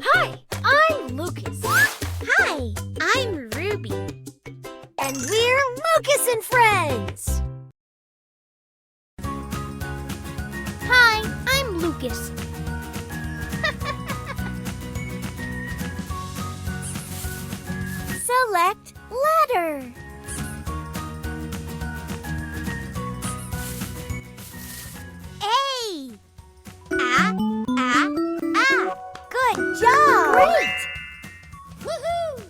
Hi, I'm Lucas. Hi, I'm Ruby. And we're Lucas and Friends. Hi, I'm Lucas. Select letter. A. Good job! Great! Woohoo!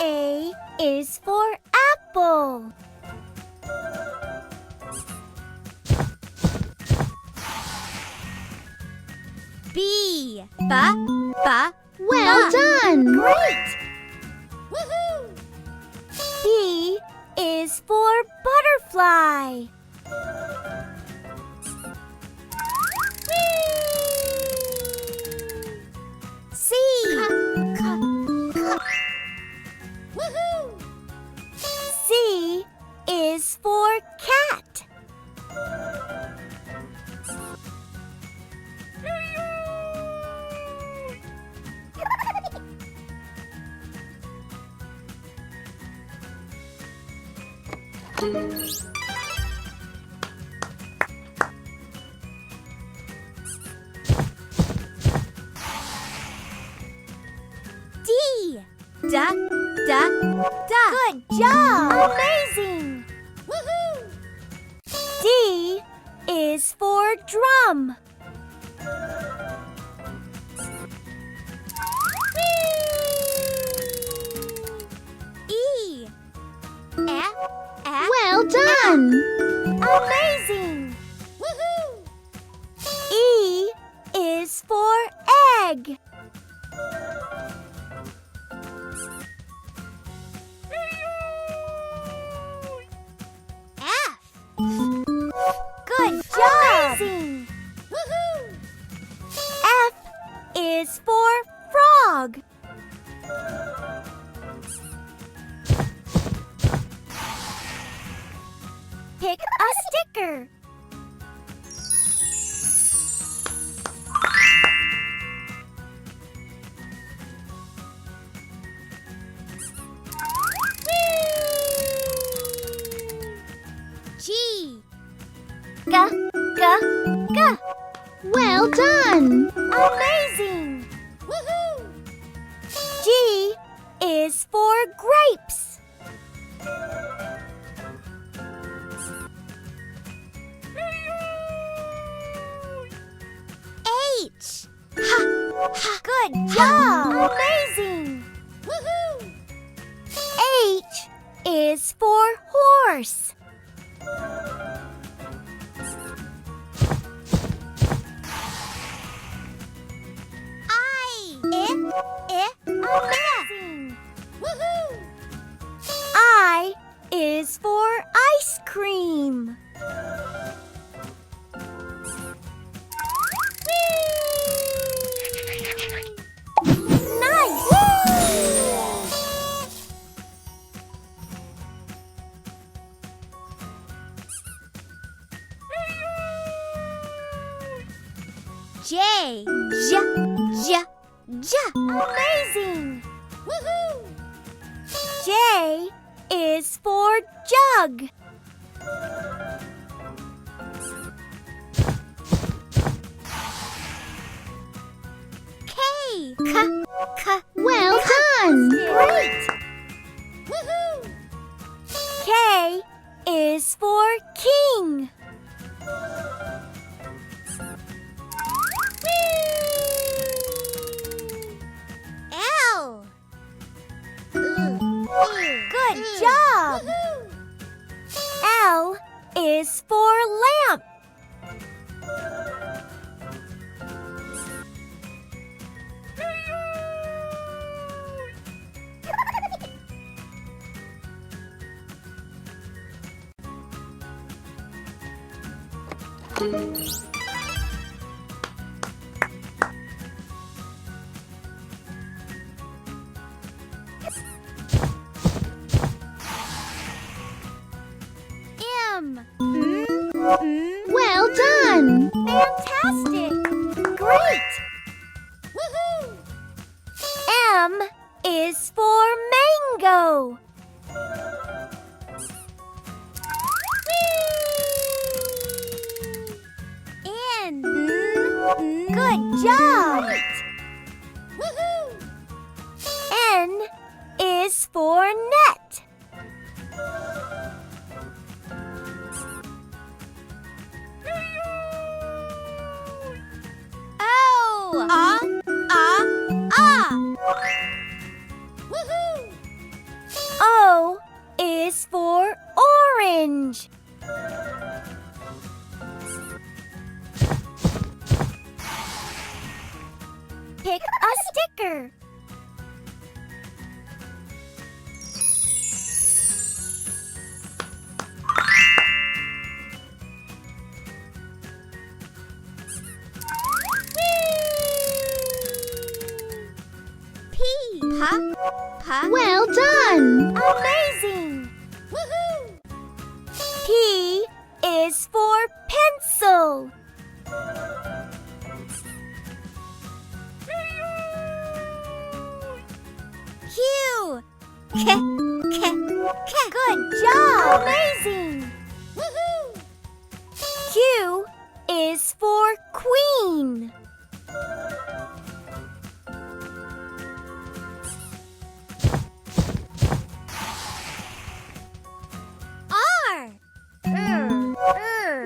A is for apple. B. Well done! Great! Woohoo! B is for butterfly. C. Woohoo! C is for cat. D. Good job! Amazing! Woohoo! D is for drum. E. Well done! Amazing! Woohoo! E is for egg. F. Good job! Amazing! Woohoo! F is for frog. Pick a sticker. G. G. Well done! Amazing! Woohoo! G is for grapes. H. Good job! Amazing! Woohoo! H is for horse. I. Amazing! Woohoo! I is for ice cream. Nice! J. Amazing! Woohoo! J is for jug. K. Well done! Great! Woohoo! K is for king. L. Good job! Woohoo! L is for lamp. M. Well done! Fantastic! Great! Woohoo! M is for mango. N. Good job. Woohoo! N is for net. O. Woohoo! O is for orange. Pick a sticker. P. Well done! Amazing! Woohoo! P is for pencil. Q. Good job! Amazing! Woohoo! Q is for queen. R.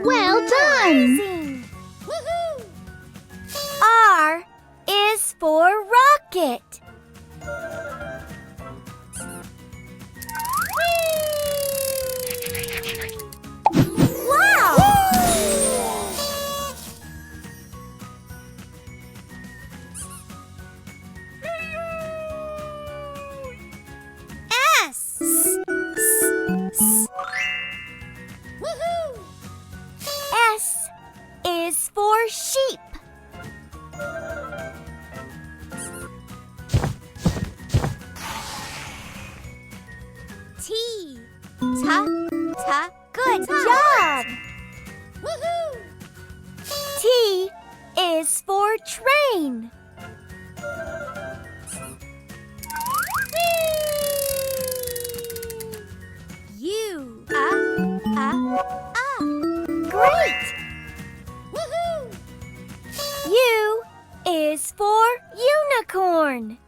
Well done! Amazing! Woohoo! R is for rocket. Wow! S. Woohoo! S is for sheep. T. Good job! Woohoo! T is for train. U. Great! Woohoo! U is for unicorn.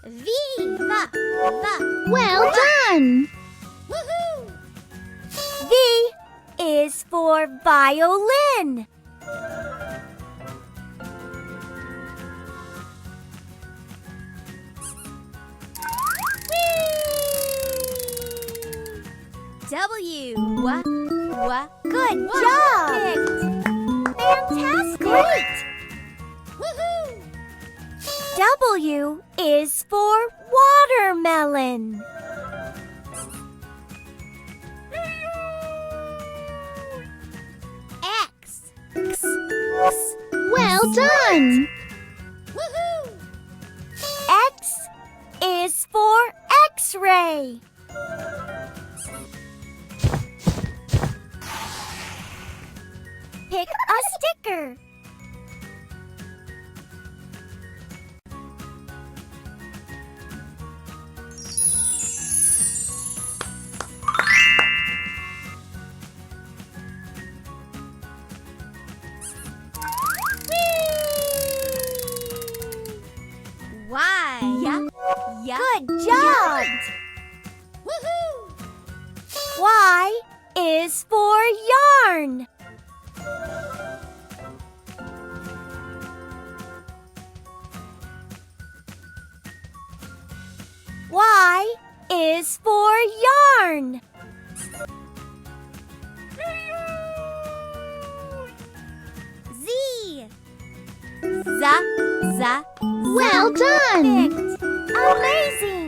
V. Well done! Woohoo! V is for violin. W. Good job! Fantastic! Great! Woohoo! W is for watermelon. X. Well done! Woohoo! X is for X-ray. Pick a sticker. Y. Good job! Woohoo! Y is for yarn. Y is for yarn. Z. Well done! Amazing!